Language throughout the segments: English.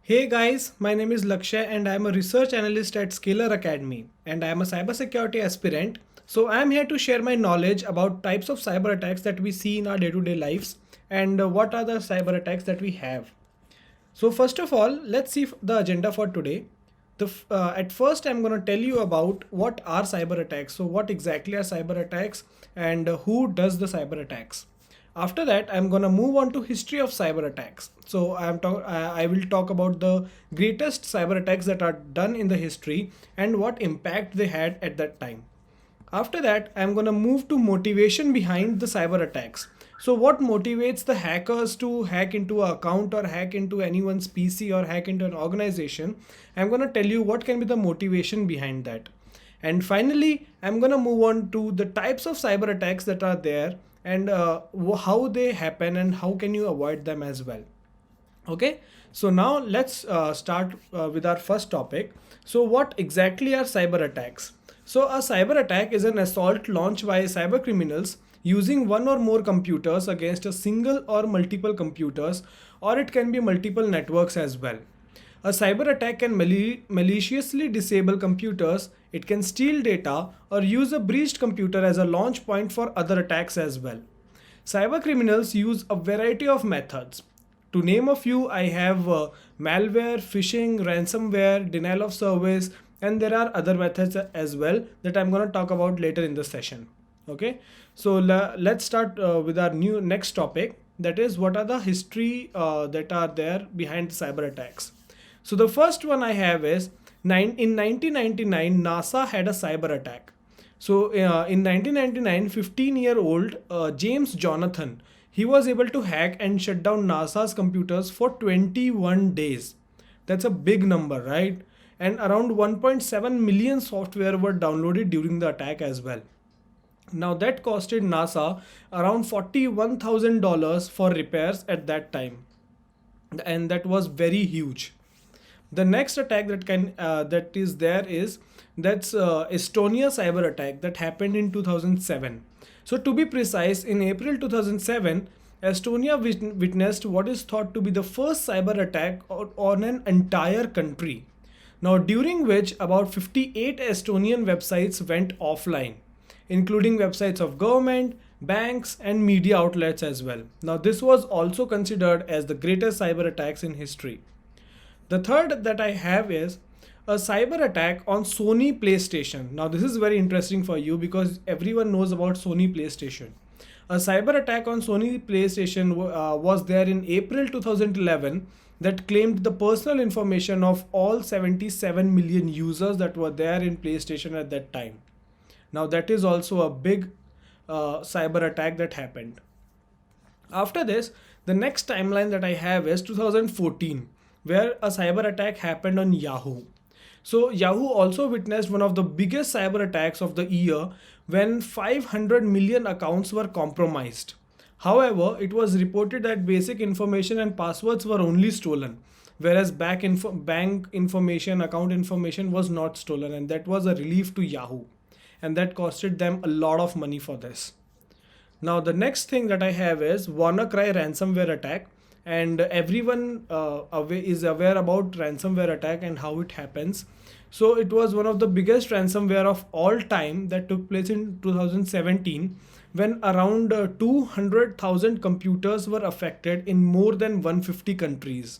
Hey guys, my name is Lakshay and I am a research analyst at Scalar Academy and I am a cybersecurity aspirant. So I am here to share my knowledge about types of cyber attacks that we see in our day-to-day lives and what are the cyber attacks that we have. So first of all, let's see the agenda for today. At first, I'm going to tell you about what are cyber attacks. So what exactly are cyber attacks and who does the cyber attacks. After that, I'm going to move on to history of cyber attacks. So I will talk about the greatest cyber attacks that are done in the history and what impact they had at that time. After that, I'm going to move to motivation behind the cyber attacks. So what motivates the hackers to hack into an account or hack into anyone's PC or hack into an organization? I'm going to tell you what can be the motivation behind that. And finally, I'm going to move on to the types of cyber attacks that are there and how they happen and how can you avoid them as well. Okay, so now let's start with our first topic. So what exactly are cyber attacks? So a cyber attack is an assault launched by cyber criminals using one or more computers against a single or multiple computers, or it can be multiple networks as well. A cyber attack can maliciously disable computers, it can steal data, or use a breached computer as a launch point for other attacks as well. Cyber criminals use a variety of methods. To name a few, I have malware, phishing, ransomware, denial of service, and there are other methods as well that I'm going to talk about later in the session. Okay, so let's start with our next topic, that is what are the history that are there behind cyber attacks. So the first one I have is in 1999 NASA had a cyber attack. So in 1999, 15-year-old James Jonathan, he was able to hack and shut down NASA's computers for 21 days. That's a big number, right? And around 1.7 million software were downloaded during the attack as well. Now that costed NASA around $41,000 for repairs at that time, and that was very huge. The next attack that is there is that's Estonia cyber attack that happened in 2007. So to be precise, in April 2007, Estonia witnessed what is thought to be the first cyber attack on an entire country. Now during which about 58 Estonian websites went offline, including websites of government, banks, and media outlets as well. Now this was also considered as the greatest cyber attacks in history. The third that I have is a cyber attack on Sony PlayStation. Now this is very interesting for you because everyone knows about Sony PlayStation. A cyber attack on Sony PlayStation was there in April 2011 that claimed the personal information of all 77 million users that were there in PlayStation at that time. Now that is also a big cyber attack that happened. After this, the next timeline that I have is 2014, where a cyber attack happened on Yahoo. So Yahoo also witnessed one of the biggest cyber attacks of the year when 500 million accounts were compromised. However, it was reported that basic information and passwords were only stolen, whereas bank information, account information was not stolen, and that was a relief to Yahoo. And that costed them a lot of money for this. Now the next thing that I have is WannaCry ransomware attack, and everyone is aware about ransomware attack and how it happens. So it was one of the biggest ransomware of all time that took place in 2017 when around 200,000 computers were affected in more than 150 countries.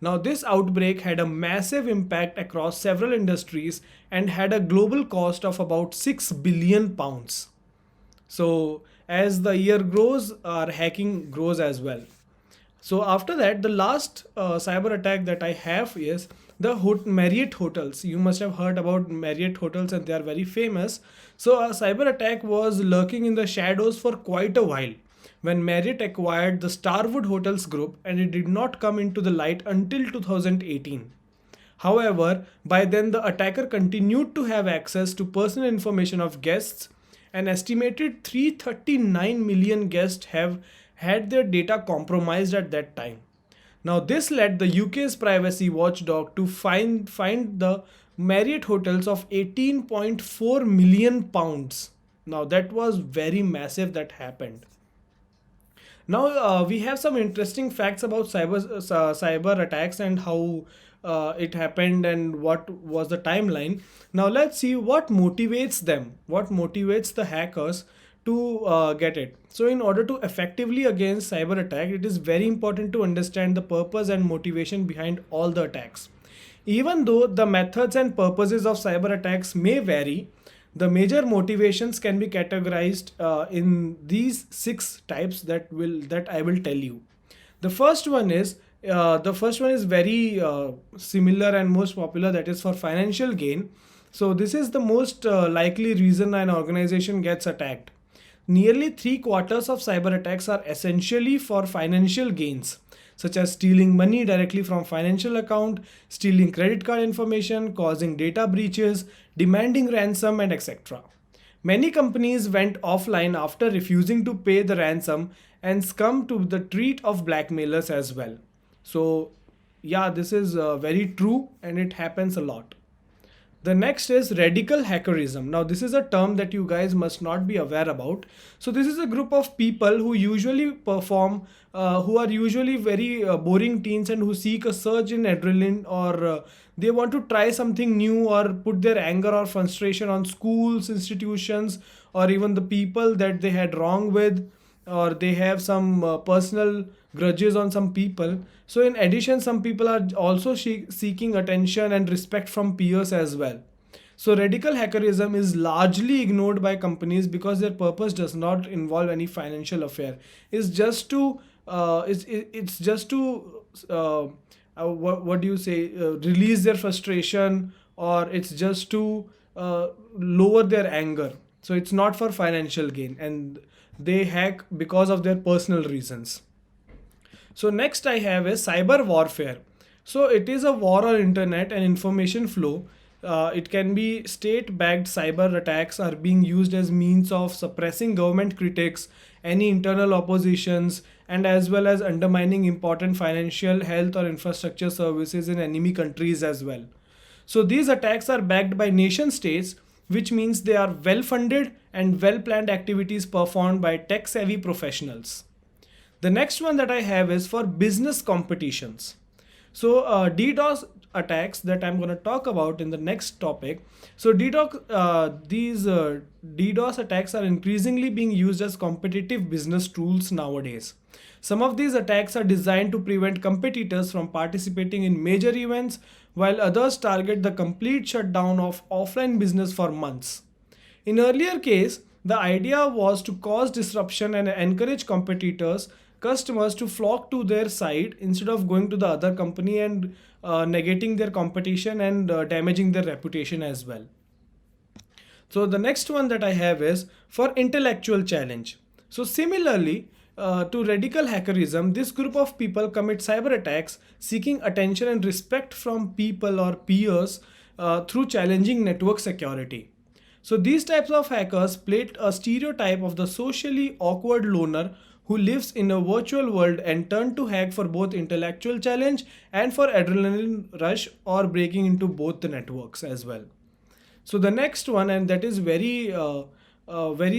Now this outbreak had a massive impact across several industries and had a global cost of about 6 billion pounds. So as the year grows, our hacking grows as well. So after that, the last cyber attack that I have is the Marriott hotels. You must have heard about Marriott hotels and they are very famous. So a cyber attack was lurking in the shadows for quite a while when Marriott acquired the Starwood Hotels Group, and it did not come into the light until 2018. However, by then the attacker continued to have access to personal information of guests. An estimated 339 million guests have had their data compromised at that time. Now this led the UK's privacy watchdog to find the Marriott hotels of 18.4 million pounds. Now that was very massive that happened. Now we have some interesting facts about cyber attacks and how it happened and what was the timeline. Now let's see what motivates them, what motivates the hackers to get it. So in order to effectively against cyber attack, it is very important to understand the purpose and motivation behind all the attacks. Even though the methods and purposes of cyber attacks may vary, the major motivations can be categorized in these six types that I will tell you. The first one is very similar and most popular, that is for financial gain. So this is the most likely reason an organization gets attacked. Nearly three quarters of cyber attacks are essentially for financial gains, such as stealing money directly from financial account, stealing credit card information, causing data breaches, demanding ransom, and etc. Many companies went offline after refusing to pay the ransom and succumbed to the treat of blackmailers as well. So, yeah, this is very true and it happens a lot. The next is radical hackerism. Now, this is a term that you guys must not be aware about. So, this is a group of people who usually who are usually very boring teens and who seek a surge in adrenaline, or they want to try something new or put their anger or frustration on schools, institutions, or even the people that they had wrong with, or they have some personal grudges on some people. So in addition, some people are also seeking attention and respect from peers as well. So radical hackerism is largely ignored by companies because their purpose does not involve any financial affair. It's just to it's just to what do you say, release their frustration, or it's just to lower their anger. So it's not for financial gain, and they hack because of their personal reasons. So next I have is cyber warfare. So it is a war on internet and information flow. It can be state-backed cyber attacks are being used as means of suppressing government critics, any internal oppositions, and as well as undermining important financial, health, or infrastructure services in enemy countries as well. So these attacks are backed by nation states, which means they are well funded and well planned activities performed by tech savvy professionals. The next one that I have is for business competitions. So DDoS attacks that I'm going to talk about in the next topic. So DDoS attacks are increasingly being used as competitive business tools nowadays. Some of these attacks are designed to prevent competitors from participating in major events, while others target the complete shutdown of offline business for months. In earlier case, the idea was to cause disruption and encourage customers to flock to their site instead of going to the other company and negating their competition and damaging their reputation as well. So the next one that I have is for intellectual challenge. So similarly to radical hackerism, this group of people commit cyber attacks seeking attention and respect from people or peers through challenging network security. So these types of hackers played a stereotype of the socially awkward loner who lives in a virtual world and turn to hack for both intellectual challenge and for adrenaline rush or breaking into both the networks as well. So the next one, and that is very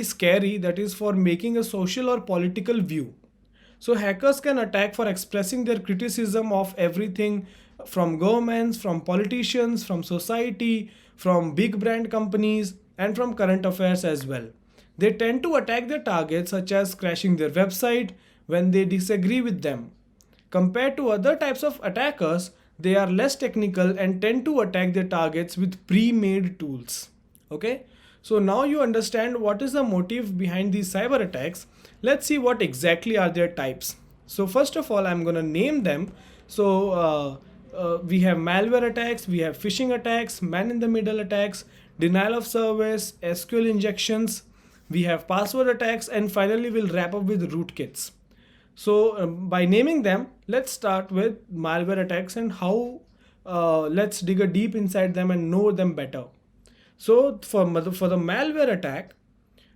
scary, that is for making a social or political view. So hackers can attack for expressing their criticism of everything from governments, from politicians, from society, from big brand companies, and from current affairs as well. They tend to attack their targets, such as crashing their website when they disagree with them. Compared to other types of attackers, they are less technical and tend to attack their targets with pre-made tools. Okay, so now you understand what is the motive behind these cyber attacks. Let's see what exactly are their types. So first of all, I'm gonna name them. So we have malware attacks, we have phishing attacks, man-in-the-middle attacks, denial of service, SQL injections, we have password attacks, and finally we'll wrap up with rootkits. So by naming them, let's start with malware attacks and how let's dig a deep inside them and know them better. So for the malware attack,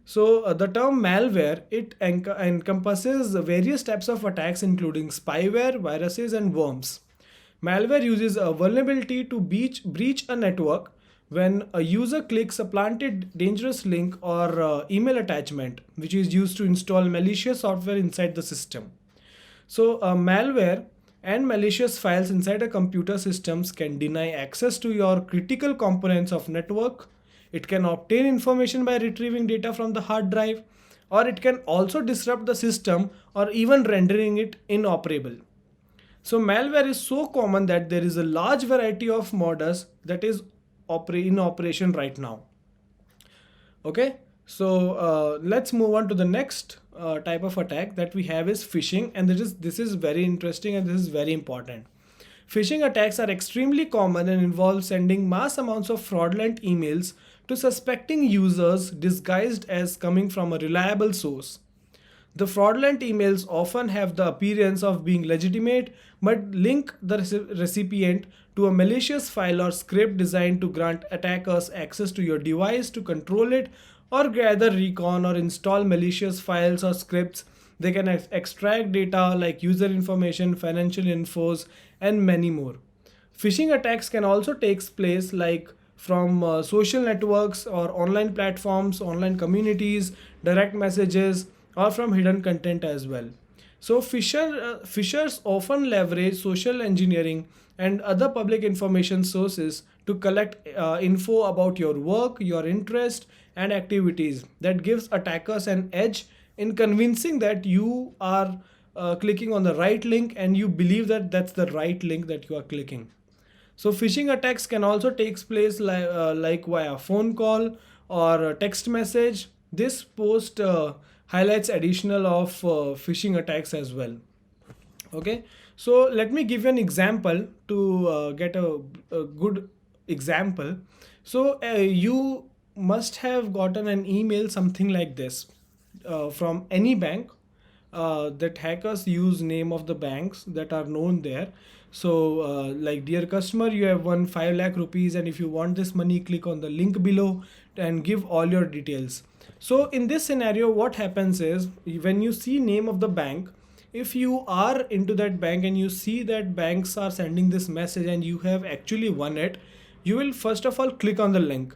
so the term malware, it encompasses various types of attacks including spyware, viruses, and worms. Malware uses a vulnerability to breach a network, when a user clicks a planted dangerous link or email attachment, which is used to install malicious software inside the system. So, malware and malicious files inside a computer systems can deny access to your critical components of network. It can obtain information by retrieving data from the hard drive, or it can also disrupt the system or even rendering it inoperable. So malware is so common that there is a large variety of modus that is in operation right now. Okay, so let's move on to the next type of attack that we have is phishing, and this is very interesting and this is very important. Phishing attacks are extremely common and involve sending mass amounts of fraudulent emails to suspecting users disguised as coming from a reliable source. The fraudulent emails often have the appearance of being legitimate but link the recipient to a malicious file or script designed to grant attackers access to your device to control it or gather recon or install malicious files or scripts. They can extract data like user information, financial infos, and many more. Phishing attacks can also take place like from social networks or online platforms, online communities, direct messages, or from hidden content as well. So phishers often leverage social engineering and other public information sources to collect info about your work, your interest, and activities that gives attackers an edge in convincing that you are clicking on the right link and you believe that that's the right link that you are clicking. So phishing attacks can also take place like via phone call or a text message. This post highlights additional of phishing attacks as well. Okay, so let me give you an example to get a good example. So you must have gotten an email something like this from any bank that hackers use name of the banks that are known there. So like, dear customer, you have won 5 lakh rupees and if you want this money, click on the link below and give all your details. So in this scenario, what happens is when you see name of the bank, if you are into that bank and you see that banks are sending this message and you have actually won it, you will first of all click on the link.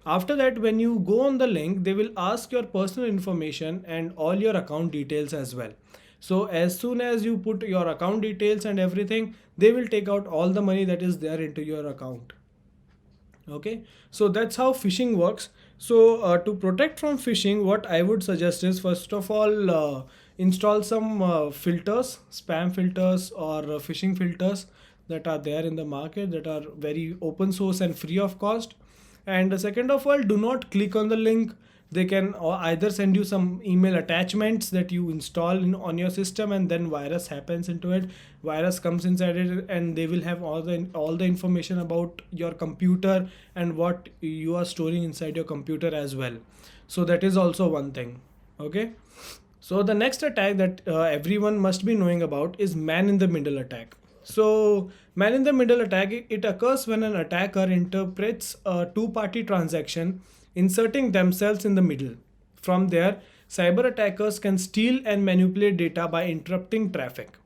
After that, when you go on the link, they will ask your personal information and all your account details as well. So as soon as you put your account details and everything, they will take out all the money that is there into your account. Okay, so that's how phishing works. So to protect from phishing, what I would suggest is first of all install some filters, spam filters or phishing filters that are there in the market that are very open source and free of cost. And second of all, do not click on the link. They can either send you some email attachments that you install on your system and then virus happens into it. Virus comes inside it and they will have all the information about your computer and what you are storing inside your computer as well. So that is also one thing. Okay. So the next attack that everyone must be knowing about is man in the middle attack. So man in the middle attack, it occurs when an attacker interprets a two-party transaction, inserting themselves in the middle. From there, cyber attackers can steal and manipulate data by interrupting traffic.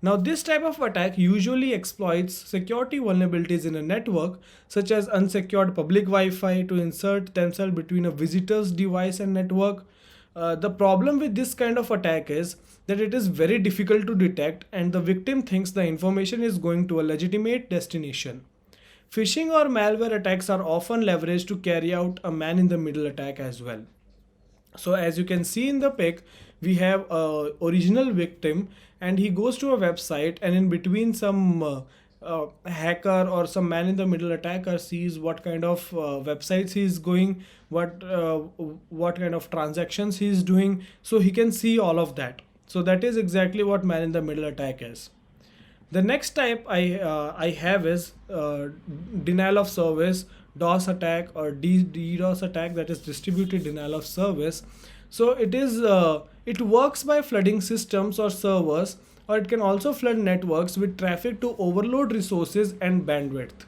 Now, this type of attack usually exploits security vulnerabilities in a network, such as unsecured public Wi-Fi, to insert themselves between a visitor's device and network. The problem with this kind of attack is that it is very difficult to detect and the victim thinks the information is going to a legitimate destination. Phishing or malware attacks are often leveraged to carry out a man in the middle attack as well. So as you can see in the pic, we have a original victim and he goes to a website and in between some hacker or some man in the middle attacker sees what kind of websites he is going, what kind of transactions he is doing, so he can see all of that. So that is exactly what man in the middle attack is. The next type I have is denial of service, DOS attack or DDoS attack, that is distributed denial of service. So it works by flooding systems or servers, or it can also flood networks with traffic to overload resources and bandwidth.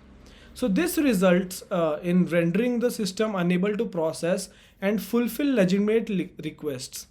So this results in rendering the system unable to process and fulfill legitimate requests.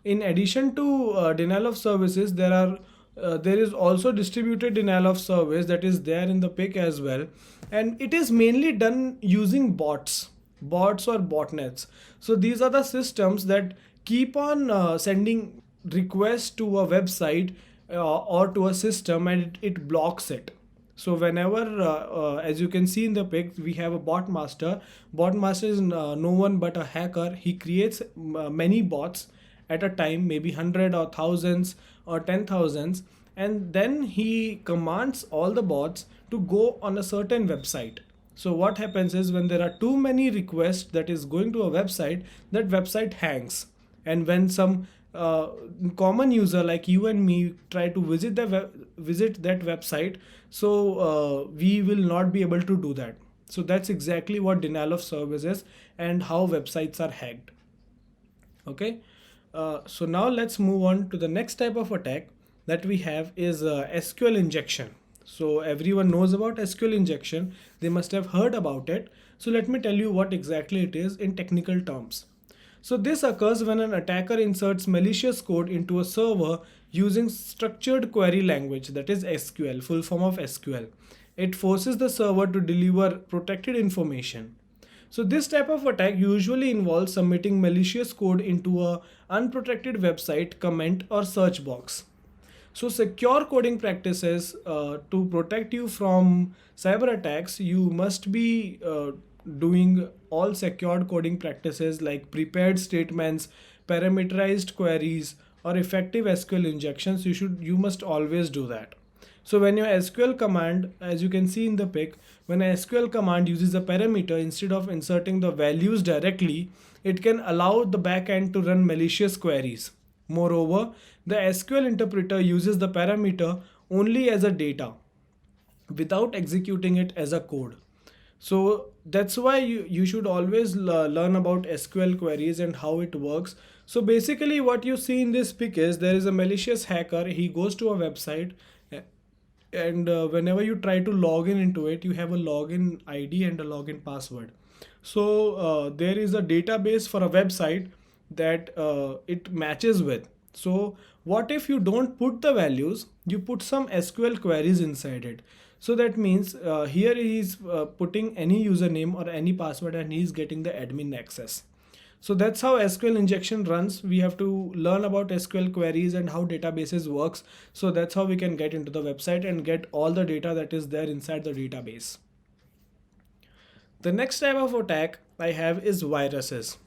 In addition to denial of services, there are There is also distributed denial of service that is there in the pic as well, and it is mainly done using bots or botnets. So these are the systems that keep on sending requests to a website or to a system, and it blocks it. So whenever, as you can see in the pic, we have a bot master. Bot master is no one but a hacker. He creates many bots at a time, maybe hundred or thousands or ten thousands, and then he commands all the bots to go on a certain website. So what happens is when there are too many requests that is going to a website, that website hangs. And when some common user like you and me try to visit that website, so we will not be able to do that. So that's exactly what denial of service is and how websites are hacked. Okay. So now let's move on to the next type of attack that we have is SQL injection. So everyone knows about SQL injection. They must have heard about it. So let me tell you what exactly it is in technical terms. So this occurs when an attacker inserts malicious code into a server using structured query language, that is SQL, full form of SQL. It forces the server to deliver protected information. So this type of attack usually involves submitting malicious code into a unprotected website, comment or search box. So secure coding practices to protect you from cyber attacks, you must be doing all secured coding practices like prepared statements, parameterized queries, or effective SQL injections. You must always do that. So when your SQL command, as you can see in the pic, when a SQL command uses a parameter instead of inserting the values directly, it can allow the backend to run malicious queries. Moreover, the SQL interpreter uses the parameter only as a data without executing it as a code. So that's why you should always learn about SQL queries and how it works. So basically what you see in this pic is there is a malicious hacker. He goes to a website, and whenever you try to log in into it, you have a login ID and a login password. So there is a database for a website that it matches with. So what if you don't put the values, you put some SQL queries inside it. So that means here he is putting any username or any password and he is getting the admin access. So that's how SQL injection runs. We have to learn about SQL queries and how databases works. So that's how we can get into the website and get all the data that is there inside the database. The next type of attack I have is viruses.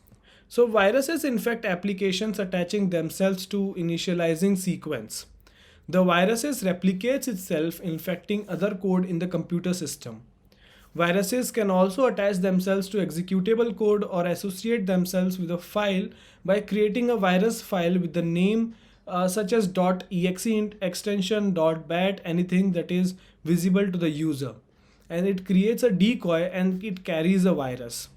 So viruses infect applications attaching themselves to initializing sequence. The viruses replicates itself, infecting other code in the computer system. Viruses can also attach themselves to executable code or associate themselves with a file by creating a virus file with the name such as .exe extension, .bat, anything that is visible to the user. And it creates a decoy and it carries a virus.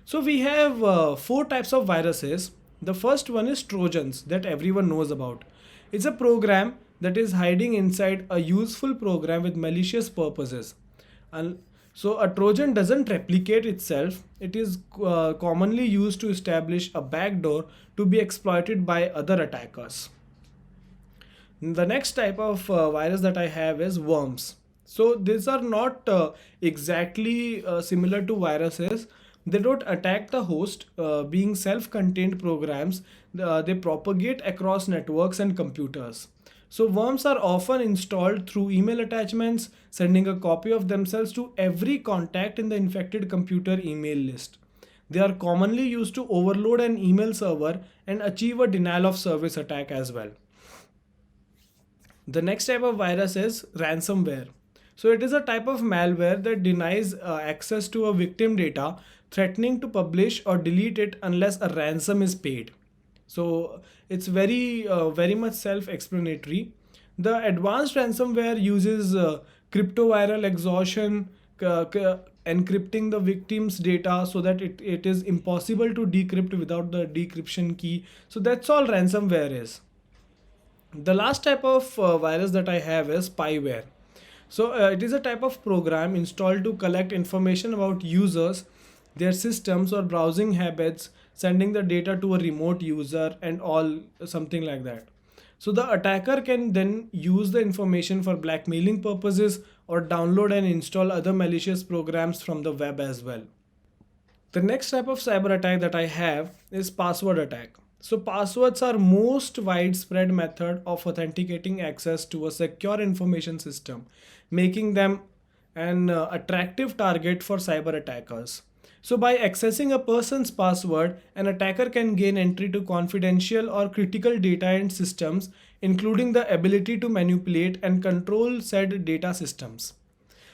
So we have four types of viruses. The first one is Trojans that everyone knows about. It's a program that is hiding inside a useful program with malicious purposes. And so a Trojan doesn't replicate itself. It is commonly used to establish a backdoor to be exploited by other attackers. The next type of virus that I have is worms. So these are not exactly similar to viruses. They don't attack the host, being self-contained programs. They propagate across networks and computers. So worms are often installed through email attachments, sending a copy of themselves to every contact in the infected computer email list. They are commonly used to overload an email server and achieve a denial of service attack as well. The next type of virus is ransomware. So it is a type of malware that denies access to a victim data, threatening to publish or delete it unless a ransom is paid. So it's very much self-explanatory. The advanced ransomware uses cryptoviral exhaustion, encrypting the victim's data so that it is impossible to decrypt without the decryption key. So that's all ransomware is. The last type of virus that I have is spyware. So it is a type of program installed to collect information about users, their systems or browsing habits, sending the data to a remote user and all something like that. So the attacker can then use the information for blackmailing purposes or download and install other malicious programs from the web as well. The next type of cyber attack that I have is password attack. So passwords are most widespread method of authenticating access to a secure information system, making them an attractive target for cyber attackers. So by accessing a person's password, an attacker can gain entry to confidential or critical data and systems, including the ability to manipulate and control said data systems.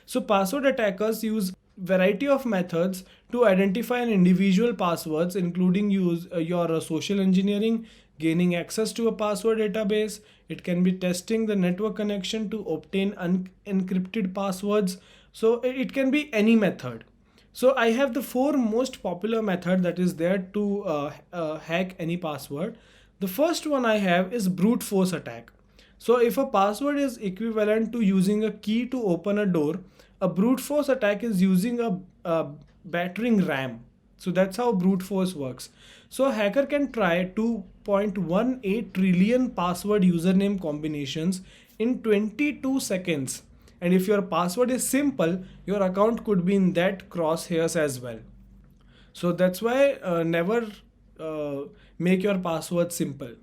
So password attackers use variety of methods to identify an individual passwords, including use your social engineering, gaining access to a password database. It can be testing the network connection to obtain unencrypted passwords. So it can be any method. So I have the four most popular method that is there to hack any password. The first one I have is brute force attack. So if a password is equivalent to using a key to open a door, a brute force attack is using a battering ram. So that's how brute force works. So a hacker can try 2.18 trillion password username combinations in 22 seconds. And if your password is simple, your account could be in that crosshairs as well. So that's why never make your password simple.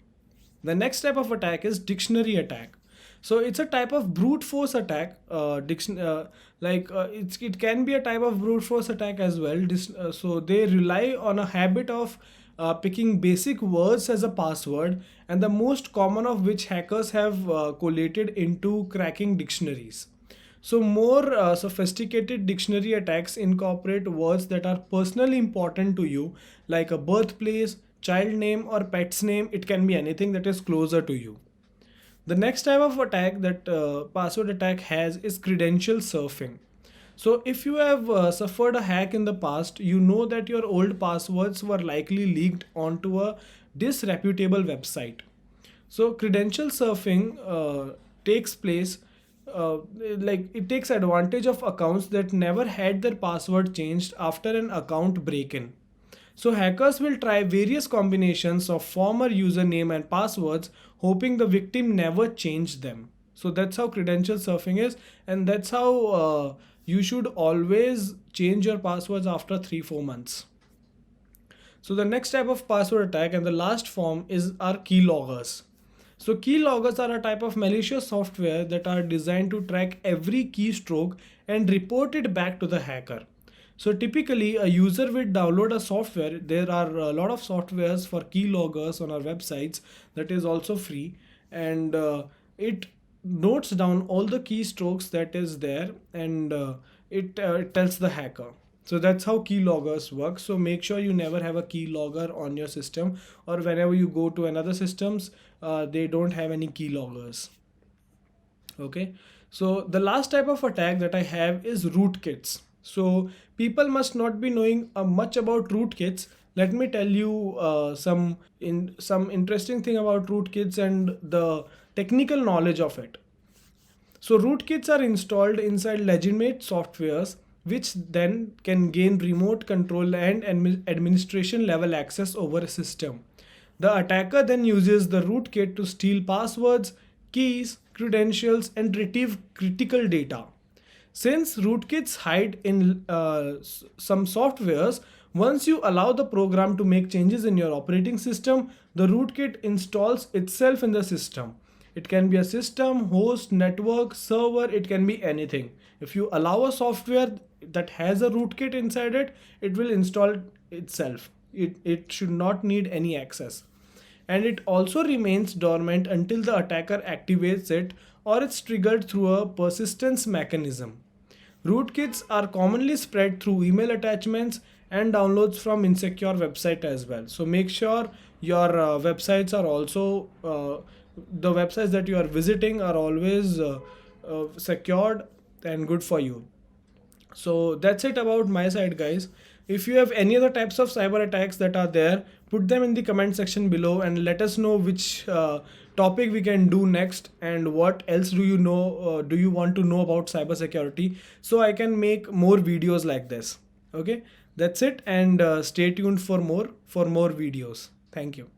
The next type of attack is dictionary attack. So it's a type of brute force attack. It can be a type of brute force attack as well. So they rely on a habit of picking basic words as a password, and the most common of which hackers have collated into cracking dictionaries. So more sophisticated dictionary attacks incorporate words that are personally important to you, like a birthplace, child name, or pet's name. It can be anything that is closer to you. The next type of attack that password attack has is credential surfing. So if you have suffered a hack in the past, you know that your old passwords were likely leaked onto a disreputable website. So credential surfing takes place, it takes advantage of accounts that never had their password changed after an account break-in. So hackers will try various combinations of former username and passwords, hoping the victim never changed them. So that's how credential surfing is, and that's how you should always change your passwords after 3-4 months. So the next type of password attack and the last form is our keyloggers. So keyloggers are a type of malicious software that are designed to track every keystroke and report it back to the hacker. So typically a user will download a software. There are a lot of softwares for keyloggers on our websites that is also free, and it notes down all the keystrokes that is there, and it tells the hacker. So that's how keyloggers work. So make sure you never have a keylogger on your system, or whenever you go to another systems, they don't have any keyloggers. Okay. So the last type of attack that I have is rootkits. So people must not be knowing much about rootkits. Let me tell you some interesting thing about rootkits and the technical knowledge of it. So rootkits are installed inside legitimate softwares, which then can gain remote control and administration level access over a system. The attacker then uses the rootkit to steal passwords, keys, credentials, and retrieve critical data. Since rootkits hide in some softwares, once you allow the program to make changes in your operating system, the rootkit installs itself in the system. It can be a system, host, network, server, it can be anything. If you allow a software that has a rootkit inside it, it will install itself. It should not need any access. And it also remains dormant until the attacker activates it, or it's triggered through a persistence mechanism. Rootkits are commonly spread through email attachments and downloads from insecure website as well. So make sure your websites are also the websites that you are visiting are always secured and good for you. So that's it about my side, guys. If you have any other types of cyber attacks that are there, put them in the comment section below and let us know which topic we can do next, and what else do you know, do you want to know about cybersecurity, so I can make more videos like this. Okay, that's it, and stay tuned for more videos. Thank you.